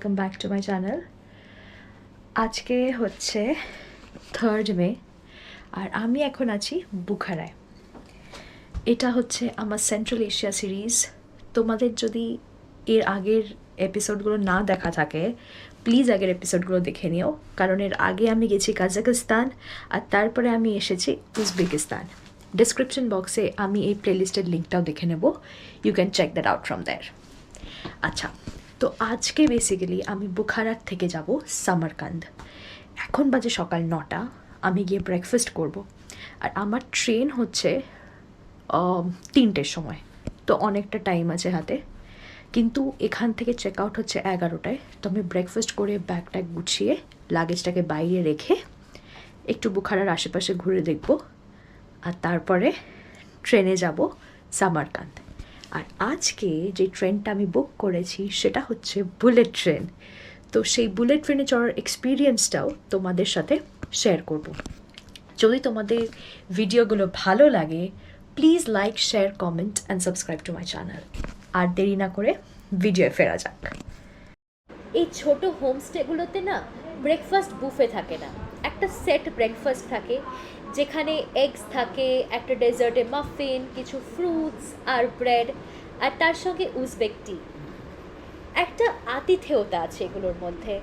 Welcome back to my channel. আজকে হচ্ছে 3rd মে আর আমি এখন আছি বুখারায়। এটা হচ্ছে আমার সেন্ট্রাল এশিয়া সিরিজ। তোমাদের যদি এর আগের এপিসোডগুলো না দেখা থাকে প্লিজ আগের এপিসোডগুলো দেখে নিও, কারণ এর আগে আমি গেছি কাজাকিস্তান আর তারপরে আমি এসেছি উজবেকিস্তান। ডিসক্রিপশন বক্সে আমি এই প্লেলিস্টের লিঙ্কটাও দেখে নেব, you can check that out from there. আচ্ছা, তো আজকে বেসিক্যালি আমি বুখারার থেকে যাব সামারকান্দ। এখন বাজে সকাল 9টা, আমি গিয়ে ব্রেকফাস্ট করব আর আমার ট্রেন হচ্ছে 3টের সময়, তো অনেকটা টাইম আছে হাতে। কিন্তু এখান থেকে চেক আউট হচ্ছে 11টায়, তো আমি ব্রেকফাস্ট করে ব্যাগটা গুছিয়ে লাগেজটাকে বাইরে রেখে একটু বুখারার আশেপাশে ঘুরে দেখব আর তারপরে ট্রেনে যাব সামারকান্দ। আর আজকে যে ট্রেনটা আমি বুক করেছি সেটা হচ্ছে বুলেট ট্রেন, তো সেই বুলেট ট্রেনে চড়ার এক্সপিরিয়েন্সটাও তোমাদের সাথে শেয়ার করব। যদি তোমাদের ভিডিওগুলো ভালো লাগে please like, share, comment and subscribe to my channel. আর দেরি না করে ভিডিওয়ে ফেরা যাক। এই ছোট হোমস্টেগুলোতে না ব্রেকফাস্ট বুফে থাকে না, একটা সেট ব্রেকফাস্ট থাকে যেখানে এগস থাকে, একটা ডেজার্টে মাফিন, কিছু ফ্রুটস আর ব্রেড, আর তার সঙ্গে উজবেক টি। একটা আতিথেয়তা আছে এগুলোর মধ্যে।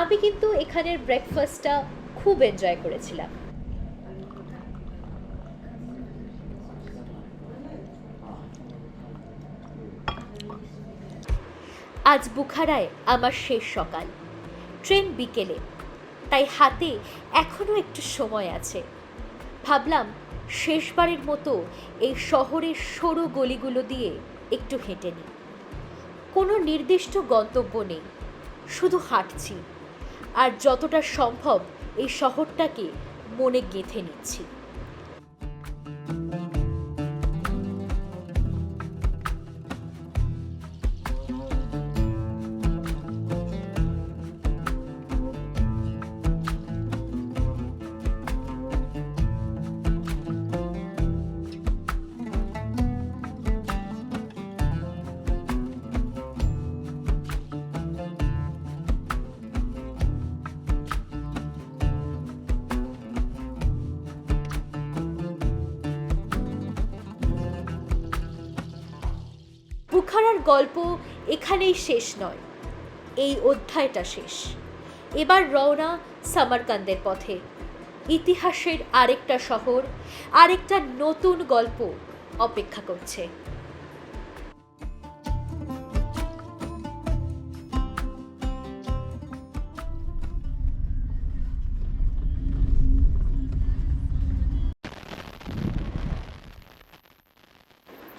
আমি কিন্তু এখানের ব্রেকফাস্টটা খুব এনজয় করেছিলাম। আজ বুখারায় আমার শেষ সকাল, ট্রেন বিকেলে, তাই হাতে এখনও একটু সময় আছে। ভাবলাম শেষবারের মতো এই শহরের সরু গলিগুলো দিয়ে একটু হেঁটে নিই। কোনো নির্দিষ্ট গন্তব্য নেই, শুধু হাঁটছি আর যতটা সম্ভব এই শহরটাকে মনে গেঁথে নিচ্ছি। বুখারার গল্প এখানেই শেষ নয়, এই অধ্যায়টা শেষ। এবার রওনা সামারকান্দের পথে। ইতিহাসের আরেকটা শহর, আরেকটা নতুন গল্প অপেক্ষা করছে।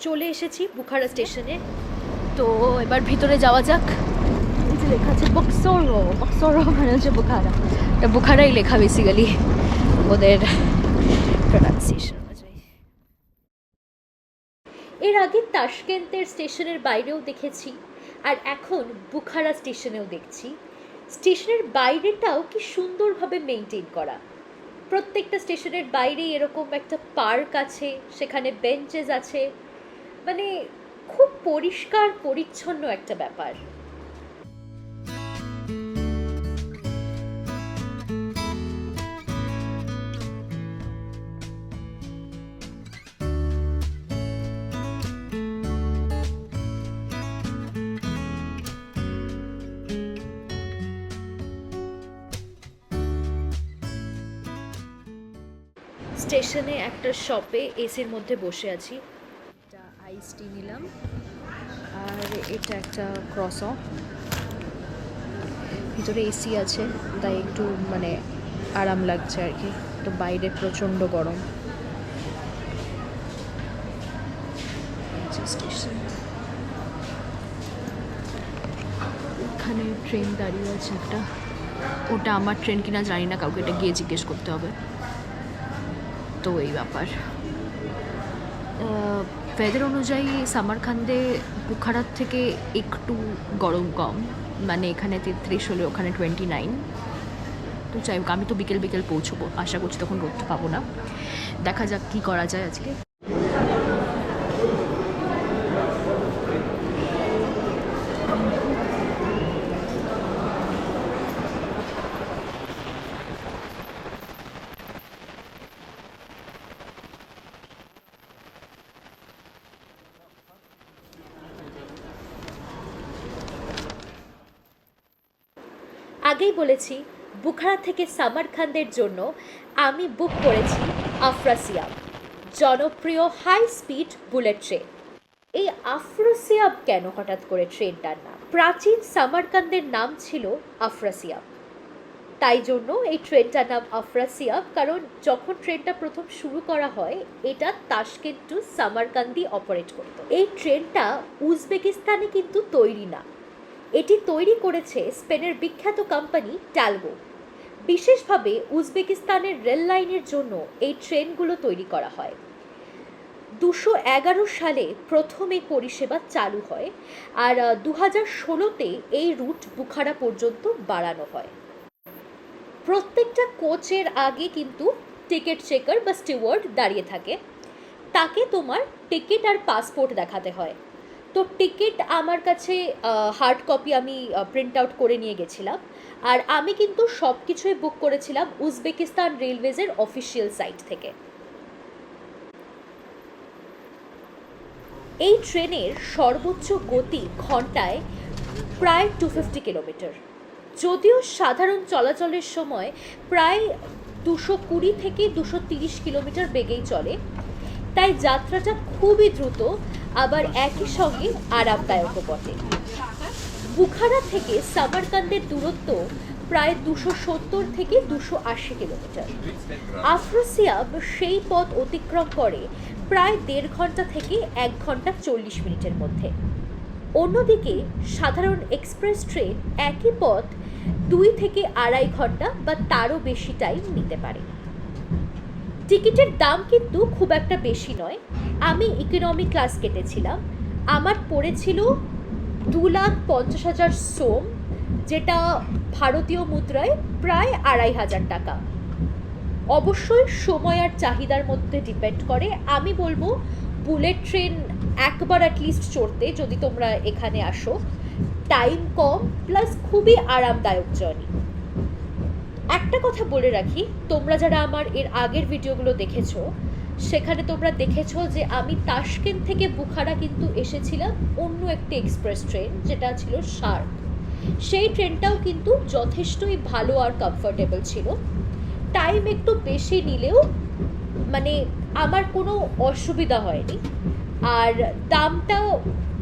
চলে এসেছি বুখারা স্টেশনে, তো এবার ভিতরে যাওয়া যাক। এই যে লেখা আছে বক্সোরো, বক্সোরো মানে হচ্ছে বুখারা। এটা বুখারাই লেখা বেসিক্যালি ওদের প্রোনাউন্সিয়েশন অনুযায়ী। এর আগে তাশকেন্তের স্টেশনের বাইরেও দেখেছি আর এখন বুখারা স্টেশনেও দেখছি। স্টেশনের বাইরেটাও কি সুন্দরভাবে মেনটেন করা। প্রত্যেকটা স্টেশনের বাইরেই এরকম একটা পার্ক আছে, সেখানে বেঞ্চেস আছে, মানে খুব পরিষ্কার পরিচ্ছন্ন একটা ব্যাপার। স্টেশনে একটা শপে এসির মধ্যে বসে আছি, একটা আইস টি নিলাম আর এটা একটা ক্রসো। ভিতরে এসি আছে তাই একটু মানে আরাম লাগছে আর কি, তো বাইরে প্রচণ্ড গরম। স্টেশন, এখানে ট্রেন দাঁড়িয়ে আছে একটা, ওটা আমার ট্রেন কিনা জানি না, কাউকে এটা গিয়ে জিজ্ঞেস করতে হবে। তো এই ব্যাপার। ওয়েদার অনুযায়ী সামারকান্দে বুখারার থেকে একটু গরম কম, মানে এখানে 33 হলে ওখানে 29। তো যাই হোক, আমি তো বিকেল বিকেল পৌঁছবো, আশা করছি তখন রোদটা পাবো না। দেখা যাক কী করা যায় আজকে। আগেই বলেছি বুখারা থেকে সামারকান্দের জন্য আমি বুক করেছি আফ্রাসিয়াব, জনপ্রিয় হাই স্পিড বুলেট ট্রেন। এই আফ্রাসিয়াব কেন হঠাৎ করে ট্রেনটার নাম? প্রাচীন সামারকান্দের নাম ছিল আফ্রাসিয়াব, তাই জন্য এই ট্রেনটার নাম আফ্রাসিয়াব, কারণ যখন ট্রেনটা প্রথম শুরু করা হয় এটা তাশকেন্ট টু সামারকান্দি অপারেট করত। এই ট্রেনটা উজবেকিস্তানে কিন্তু তৈরি না, এটি তৈরি করেছে স্পেনের বিখ্যাত কোম্পানি টালগো। বিশেষভাবে উজবেকিস্তানের রেল লাইনের জন্য এই ট্রেনগুলো তৈরি করা হয়। 211 সালে প্রথম এই পরিষেবা চালু হয়, আর 2016-তে এই রুট বুখারা পর্যন্ত বাড়ানো হয়। প্রত্যেকটা কোচের আগে কিন্তু টিকিট চেকার বা স্টিওয়ার্ড দাঁড়িয়ে থাকে, তাকে তোমার টিকিট আর পাসপোর্ট দেখাতে হয়। তো টিকিট আমার কাছে হার্ড কপি আমি প্রিন্ট আউট করে নিয়ে গেছিলাম, আর আমি কিন্তু সব কিছুই বুক করেছিলাম উজবেকিস্তান রেলওয়েজের অফিসিয়াল সাইট থেকে। এই ট্রেনের সর্বোচ্চ গতি ঘন্টায় প্রায় 250 কিলোমিটার, যদিও সাধারণ চলাচলের সময় প্রায় 220 থেকে 230 কিলোমিটার বেগেই চলে, তাই যাত্রাটা খুবই দ্রুত, আবার একই সঙ্গে আরামদায়কও বটে। বুখারা থেকে সামারকান্দের দূরত্ব প্রায় 270 থেকে 280 কিলোমিটার। আফ্রাসিয়াব সেই পথ অতিক্রম করে প্রায় 1.5 ঘন্টা থেকে 1 ঘন্টা 40 মিনিটের মধ্যে। অন্যদিকে সাধারণ এক্সপ্রেস ট্রেন একই পথ 2 থেকে 2.5 ঘন্টা বা তারও বেশি টাইম নিতে পারে। টিকিটের দাম কিন্তু খুব একটা বেশি নয়, আমি ইকোনমি ক্লাস কেটেছিলাম, আমার পড়েছিল 2,50,000 সোম, যেটা ভারতীয় মুদ্রায় প্রায় 2,500 টাকা। অবশ্যই সময় আর চাহিদার মধ্যে ডিপেন্ড করে। আমি বলবো বুলেট ট্রেন একবার অ্যাটলিস্ট চড়তে যদি তোমরা এখানে আসো, টাইম কম প্লাস খুবই আরামদায়ক জার্নি। একটা কথা বলে রাখি, তোমরা যারা আমার এর আগের ভিডিওগুলো দেখেছো সেখানে তোমরা দেখেছো যে আমি তাশকেন্ট থেকে বুখারা কিন্তু এসেছিলাম অন্য একটি এক্সপ্রেস ট্রেন, যেটা ছিল শার্ক। সেই ট্রেনটাও কিন্তু যথেষ্টই ভালো আর কমফোর্টেবল ছিল। টাইম একটু বেশি নিলেও মানে আমার কোনো অসুবিধা হয়নি, আর দামটাও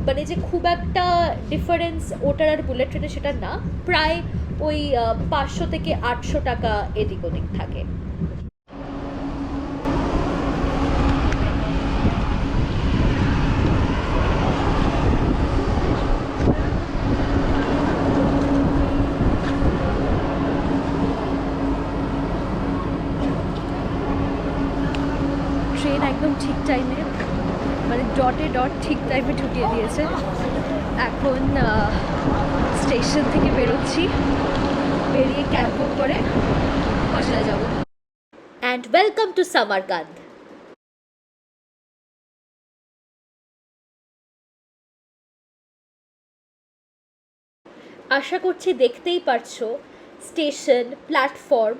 মানে যে খুব একটা ডিফারেন্স ওটার আর বুলেট ট্রেনে সেটা না, প্রায় ওই 500 থেকে 800 টাকা এদিক ওদিক থাকে। ট্রেন একদম ঠিক টাইমে, মানে ডটে ডট ঠিক টাইমে ঢুকিয়ে দিয়েছে। এখন স্টেশন থেকে বেরোচ্ছি, বেরিয়ে ক্যাব বুক করে বাসায় যাব। And welcome to Samarkand. আশা করছি দেখতেই পারছো স্টেশন, প্ল্যাটফর্ম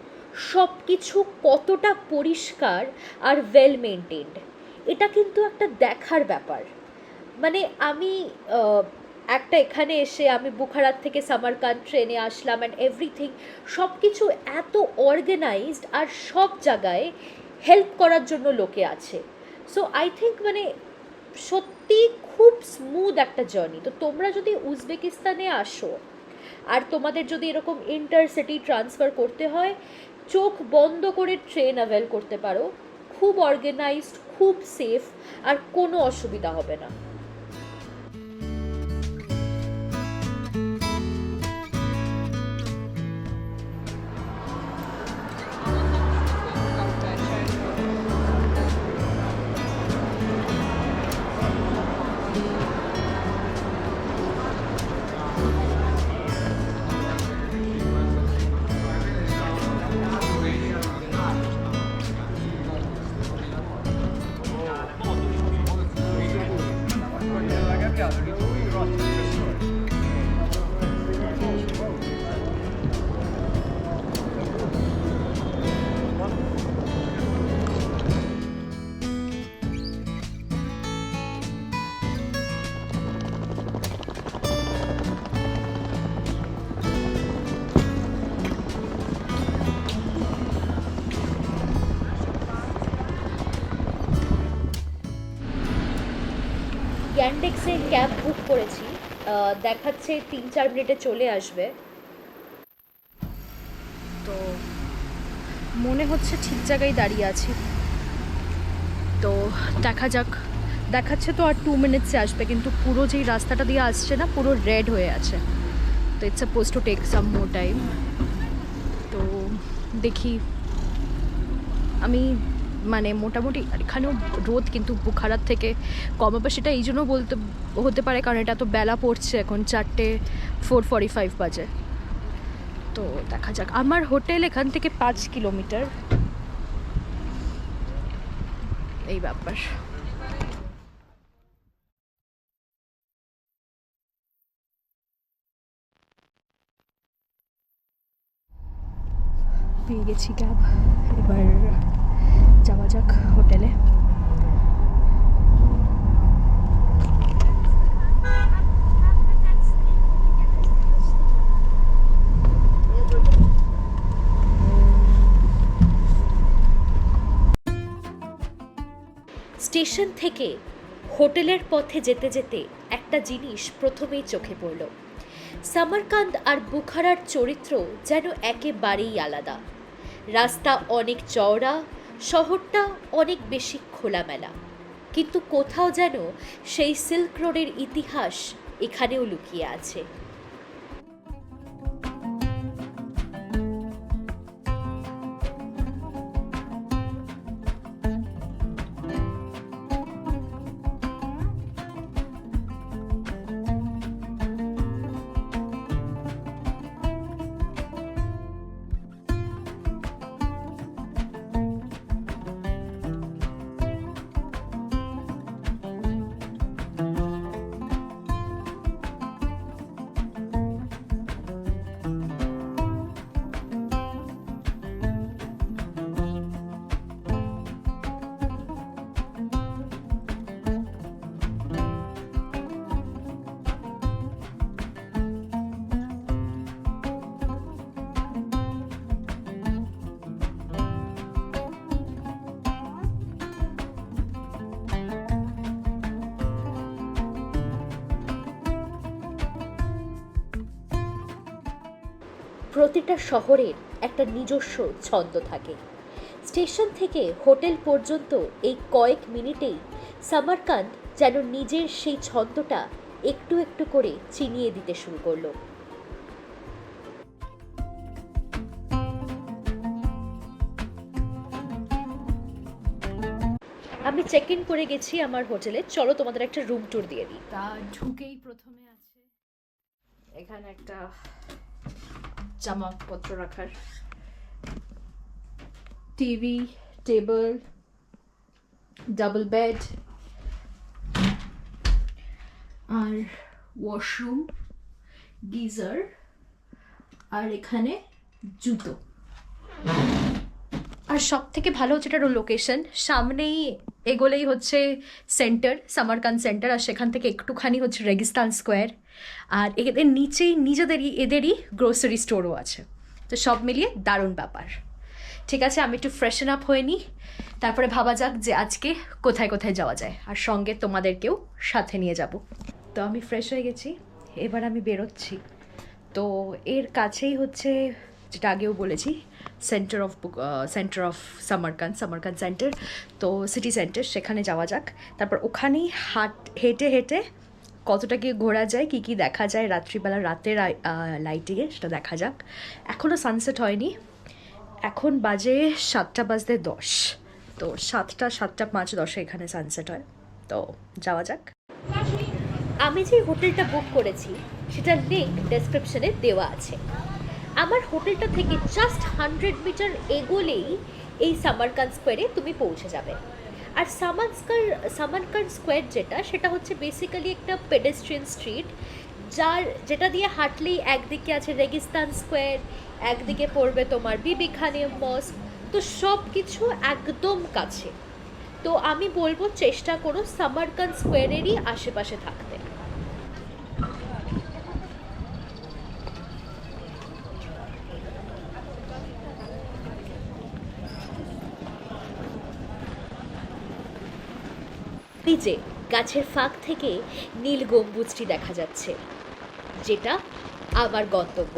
সব কিছু কতটা পরিষ্কার আর ওয়েল মেনটেন্ড। এটা কিন্তু একটা দেখার ব্যাপার। মানে আমি একটা এখানে এসে আমি বুখারাত থেকে সামারকান্দ ট্রেনে আসলাম, অ্যান্ড এভরিথিং সব কিছু এত অর্গানাইজড, আর সব জায়গায় হেল্প করার জন্য লোকে আছে। সো আই থিঙ্ক মানে সত্যি খুব স্মুথ একটা জার্নি। তো তোমরা যদি উজবেকিস্তানে আসো আর তোমাদের যদি এরকম ইন্টারসিটি ট্রান্সফার করতে হয়, চোখ বন্ধ করে ট্রেন অ্যাভেল করতে পারো। খুব অর্গানাইজড, খুব সেফ, আর কোনো অসুবিধা হবে না। ইয়ান্ডেক্সে ক্যাব বুক করেছি, দেখাচ্ছে 3-4 মিনিটে চলে আসবে। তো মনে হচ্ছে ঠিক জায়গায় দাঁড়িয়ে আছি, তো দেখা যাক। দেখাচ্ছে তো আর 2 মিনিটসে আসবে, কিন্তু পুরো যেই রাস্তাটা দিয়ে আসছে না, পুরো রেড হয়ে আছে। তো it's suppose to take some more time. তো দেখি, আমি মানে মোটামুটি এখানেও রোদ কিন্তু বুখারার থেকে কম হবে, সেটা এই জন্য বলতে হতে পারে কারণ এটা তো বেলা পড়ছে, এখন 4:45 বাজে। তো দেখা যাক। আমার হোটেল এখান থেকে 5 কিলোমিটার, এই ব্যাপার। পেয়ে গেছি ক্যাব, এবার যাওয়া যাক হোটেলে। স্টেশন থেকে হোটেলের পথে যেতে যেতে একটা জিনিস প্রথমেই চোখে পড়ল। সামারকান্দ আর বুখারার চরিত্র যেন একেবারেই আলাদা। রাস্তা অনেক চওড়া, শহরটা অনেক বেশি খোলামেলা, কিন্তু কোথাও যেন সেই সিল্ক রোডের ইতিহাস এখানেও লুকিয়ে আছে। প্রতিটা শহরের একটা নিজস্ব ছন্দ থাকে। স্টেশন থেকে হোটেল পর্যন্ত এই কয়েক মিনিটেই সামারকান্দ যেন নিজের সেই ছন্দটা একটু একটু করে চিনিয়ে দিতে শুরু করলো। আমি চেক ইন করে গেছি আমার হোটেলে, চলো তোমাদের একটা রুম ট্যুর দিয়ে দিই। তা ঢুকেই প্রথমে আছে এখানে একটা জামাপত্র রাখার টিভি, টেবিল, ডাবল বেড আর ওয়াশরুম, গিজার, আর এখানে জুতো। আর সব থেকে ভালো হচ্ছে এটার লোকেশন, সামনেই এগোলেই হচ্ছে সেন্টার, সামারকান্দ সেন্টার, আর সেখান থেকে একটুখানি হচ্ছে রেগিস্তান স্কোয়ার, আর এদের নিচেই এদেরই গ্রোসারি স্টোরও আছে। তো সব মিলিয়ে দারুণ ব্যাপার। ঠিক আছে, আমি একটু ফ্রেশন আপ হয়ে নিই, তারপরে ভাবা যাক যে আজকে কোথায় কোথায় যাওয়া যায়, আর সঙ্গে তোমাদেরকেও সাথে নিয়ে যাব। তো আমি ফ্রেশ হয়ে গেছি, এবার আমি বেরোচ্ছি। তো এর কাছেই হচ্ছে, যেটা আগেও বলেছি, সেন্টার অফ সামারকান্দ সেন্টার, তো সিটি সেন্টার, সেখানে যাওয়া যাক। তারপর ওখানেই হেঁটে হেঁটে কতটা কি ঘোরা যায়, কি কি দেখা যায় রাত্রিবেলা, রাতের লাইটিংয়ে, সেটা দেখা যাক। এখনও সানসেট হয়নি, এখন বাজে 7:10। তো 7:05 এখানে সানসেট হয়, তো যাওয়া যাক। আমি যে হোটেলটা বুক করেছি সেটার লিঙ্ক ডেসক্রিপশনে দেওয়া আছে। আমার হোটেলটা থেকে জাস্ট 100 মিটার এগোলেই এই সামারকান্দ স্কোয়ারে তুমি পৌঁছে যাবে। আর সামারকান্দ স্কোয়ার সেটা হচ্ছে বেসিক্যালি একটা পেডেস্ট্রিয়ান স্ট্রিট, যেটা দিয়ে হাঁটলেই একদিকে আছে রেগিস্তান স্কোয়ার, একদিকে পড়বে তোমার বিবি খানিম মস্ক, তো সব কিছু একদম কাছে। তো আমি বলবো চেষ্টা করো সামারকান্দ স্কোয়ারেরই আশেপাশে থাকতে। এই যে গাছের ফাঁক থেকে নীল গম্বুজটি দেখা যাচ্ছে, যেটা আমার গন্তব্য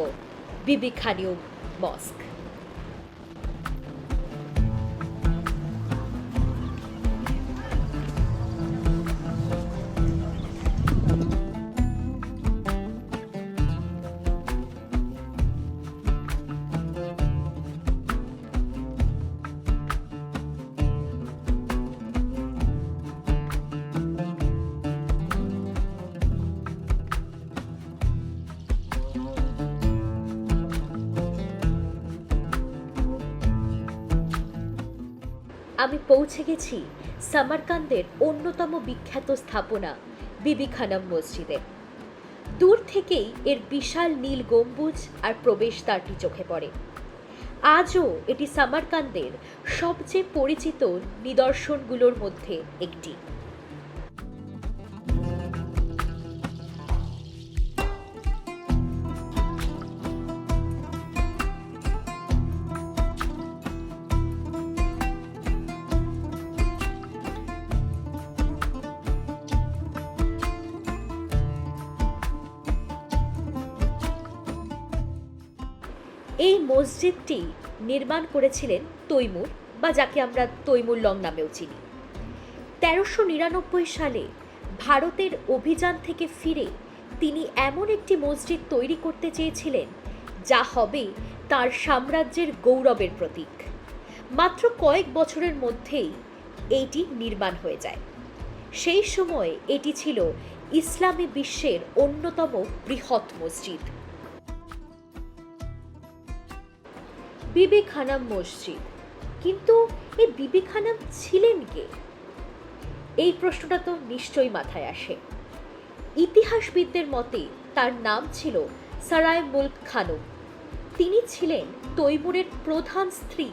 বিবি খানিম মস্ক। আমি পৌঁছে গেছি সামারকান্দের অন্যতম বিখ্যাত স্থাপনা বিবি খানম মসজিদে। দূর থেকেই এর বিশাল নীল গম্বুজ আর প্রবেশদ্বারটি চোখে পড়ে। আজও এটি সামারকান্দের সবচেয়ে পরিচিত নিদর্শনগুলোর মধ্যে একটি। এই মসজিদটি নির্মাণ করেছিলেন তৈমুর, বা যাকে আমরা তৈমুর লং নামেও চিনি। 1399 সালে ভারতের অভিযান থেকে ফিরে তিনি এমন একটি মসজিদ তৈরি করতে চেয়েছিলেন যা হবে তার সাম্রাজ্যের গৌরবের প্রতীক। মাত্র কয়েক বছরের মধ্যেই এইটি নির্মাণ হয়ে যায়। সেই সময় এটি ছিল ইসলামী বিশ্বের অন্যতম বৃহৎ মসজিদ। বিবি খানম মসজিদ, কিন্তু এই বিবি খানম ছিলেন কে? এই প্রশ্নটা তো নিশ্চয়ই মাথায় আসে। ইতিহাসবিদদের মতে তার নাম ছিল সারায় মুলক খানম। তিনি ছিলেন তৈমুরের প্রধান স্ত্রী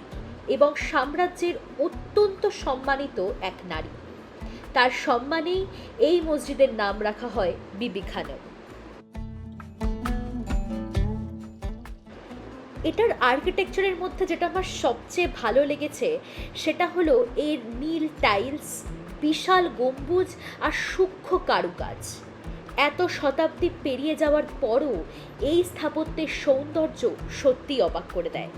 এবং সাম্রাজ্যের অত্যন্ত সম্মানিত এক নারী। তার সম্মানেই এই মসজিদের নাম রাখা হয় বিবি খানম। এটার আর্কিটেকচারের মধ্যে যেটা আমার সবচেয়ে ভালো লেগেছে সেটা হলো এর নীল টাইলস, বিশাল গম্বুজ আর সূক্ষ্ম কারুকাজ। এত শতাব্দী পেরিয়ে যাওয়ার পরও এই স্থাপত্যের সৌন্দর্য সত্যিই অবাক করে দেয়।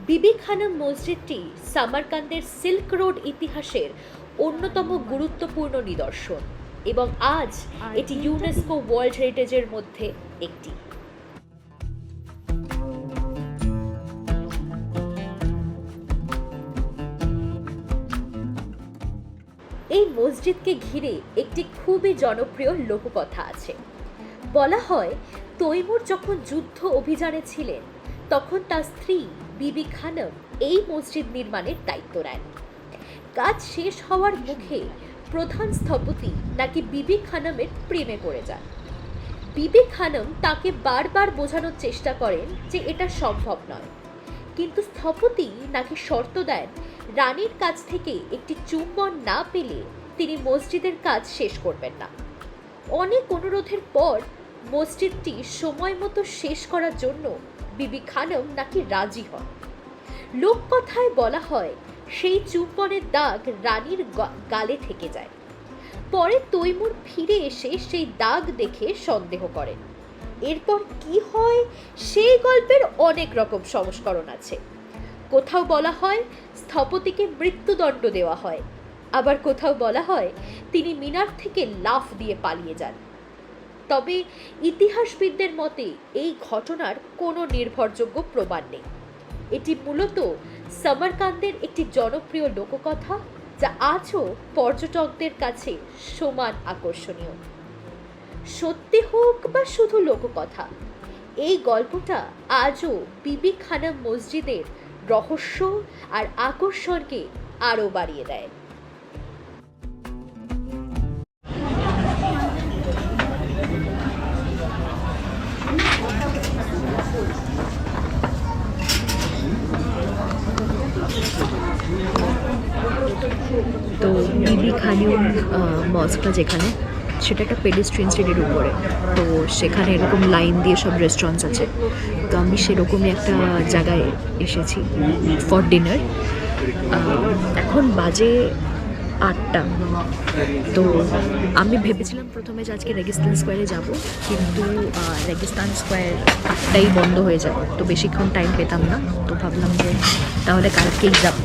বিবি খানম মসজিদটি সামারকান্দের সিল্ক রোড ইতিহাসের অন্যতম গুরুত্বপূর্ণ নিদর্শন এবং আজ এটি ইউনেস্কো ওয়ার্ল্ড হেরিটেজের মধ্যে একটি। এই মসজিদকে ঘিরে একটি খুবই জনপ্রিয় লোককথা আছে। বলা হয় তৈমুর যখন যুদ্ধ অভিযানে ছিলেন তখন তার স্ত্রী বিবি খানম এই মসজিদ নির্মাণের দায়িত্ব নেন। কাজ শেষ হওয়ার মুখে প্রধান স্থপতি নাকি বিবি খানমের প্রেমে পড়ে যান। বিবি খানম তাকে বারবার বোঝানোর চেষ্টা করেন যে এটা সম্ভব নয়, কিন্তু স্থপতি নাকি শর্ত দেন রানীর কাছ থেকে একটি চুম্বন না পেলে তিনি মসজিদের কাজ শেষ করবেন না। অনেক অনুরোধের পর মসজিদটি সময় মতো শেষ করার জন্য বিবি খানম নাকি রাজি হন। লোককথায় বলা হয় সেই চুম্বনের দাগ রানীর গালে থেকে যায়। পরে তৈমুর ফিরে এসে সেই দাগ দেখে সন্দেহ করেন। এরপর কি হয় সেই গল্পের অনেক রকম সংস্করণ আছে। কোথাও বলা হয় স্থপতিকে মৃত্যুদণ্ড দেওয়া হয়, আবার কোথাও বলা হয় তিনি মিনার থেকে লাফ দিয়ে পালিয়ে যান। তবে ইতিহাসবিদদের মতে এই ঘটনার কোনো নির্ভরযোগ্য প্রমাণ নেই। এটি মূলত সামারকান্দের একটি জনপ্রিয় লোককথা যা আজও পর্যটকদের কাছে সমান আকর্ষণীয়। সত্যি হোক বা শুধু লোককথা, এই গল্পটা আজও বিবি খানম মসজিদের রহস্য আর আকর্ষণকে আরও বাড়িয়ে দেয়। তো বিবি খানিম মস্কটা যেখানে, সেটা একটা পেডেস্ট্রিয়ান স্ট্রিটের উপরে। তো সেখানে এরকম লাইন দিয়ে সব রেস্টুরেন্টস আছে। তো আমি সেরকমই একটা জায়গায় এসেছি ফর ডিনার। এখন বাজে 8টা। তো আমি ভেবেছিলাম প্রথমে যে আজকে রেগিস্তান স্কোয়ারে যাব, কিন্তু রেগিস্তান স্কোয়ার 8টাই বন্ধ হয়ে যাবে, তো বেশিক্ষণ টাইম পেতাম না। তো ভাবলাম যে তাহলে কালকেই যাব,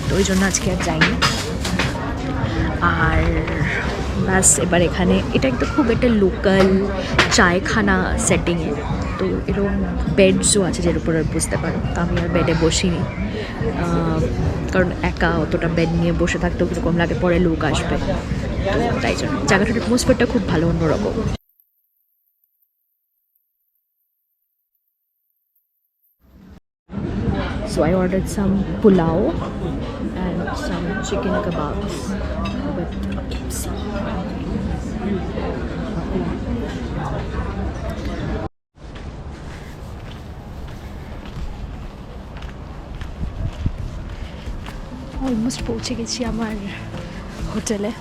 তো ওই জন্য আজকে আর যাইনি। আর ব্যাস এবার এখানে এটা একটা খুব একটা লোকাল চায়খানা সেটিংয়ে, তো এরকম বেডসও আছে যের উপর আর বুঝতে পারো। তো আমি আর বেডে বসিনি, কারণ একা অতটা বেড নিয়ে বসে থাকতেও কীরকম লাগে, পরে লোক আসবে, তো তাই জন্য। জায়গাটার অ্যাটমসফিয়ারটা খুব ভালো, অন্যরকম। So I ordered some pulao and some chicken kebabs with KFC. Almost পৌঁছে গেছি আমার হোটেলে।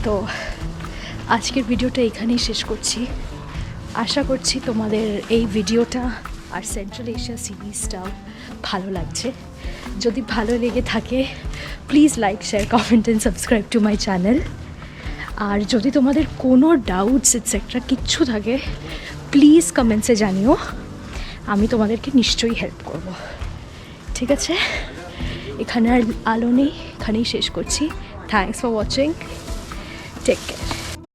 তো আজকের ভিডিওটা এখানেই শেষ করছি। আশা করছি তোমাদের এই ভিডিওটা আর সেন্ট্রাল এশিয়া সিরিজটাও ভালো লাগছে। যদি ভালো লেগে থাকে please like, share, comment and subscribe to my channel. আর যদি তোমাদের কোনো ডাউটস এটসেট্রা কিচ্ছু থাকে প্লিজ কমেন্টসে জানিও, আমি তোমাদেরকে নিশ্চয়ই হেল্প করব। ঠিক আছে, এখানে আর আলো নেই, এখানেই শেষ করছি। Thanks for watching, take care.